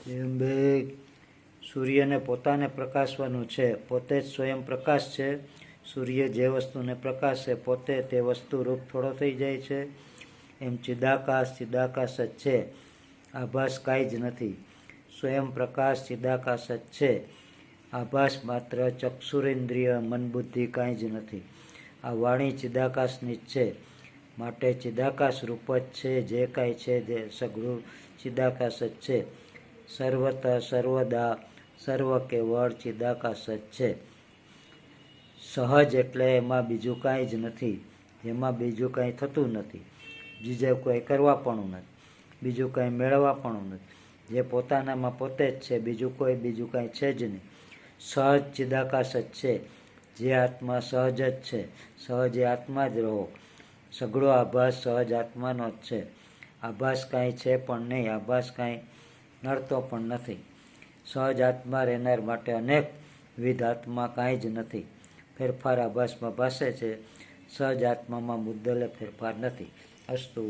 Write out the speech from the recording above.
એમ બે સૂર્યને પોતાને પ્રકાશવાનું છે, પોતે જ સ્વયં પ્રકાશ છે. સૂર્ય જે વસ્તુને પ્રકાશે પોતે તે વસ્તુ રૂપ થોડો થઈ જાય છે. એમ ચિદાકાશ ચિદાકાશ જ છે, આભાસ કાંઈ જ નથી. સ્વયં પ્રકાશ ચિદાકાશ જ છે, આભાસ માત્ર ચક્ષુરેન્દ્રિય મન બુદ્ધિ કાંઈ જ નથી. આ વાણી ચિદાકાશની જ છે, માટે ચિદાકાશ રૂપ જ છે. જે કાંઈ છે તે સઘળું ચિદાકાશ જ છે. સર્વત સર્વદા સર્વ કેવળ ચિદાકાશ જ છે. સહજ એટલે એમાં બીજું કાંઈ જ નથી, જેમાં બીજું કાંઈ થતું નથી, બીજે કોઈ કરવાપણું નથી, બીજું કાંઈ મેળવવાપણું નથી. જે પોતાનામાં પોતે જ છે, બીજું કાંઈ છે જ નહીં. સહજ ચિદાકાશ જ છે. જે આત્મા સહજ જ છે, સહજ એ આત્મા જ રહો. સઘળો આભાસ સહજ આત્માનો જ છે. આભાસ કાંઈ છે પણ નહીં, આભાસ કાંઈ નડતો પણ નથી. સહજ આત્મા રહેનાર માટે અનેક વિધ આત્મા કાંઈ જ નથી. ફેરફાર આભાસમાં ભાસે છે, સહજ આત્મામાં મુદ્દલે ફેરફાર નથી. અસ્તુ.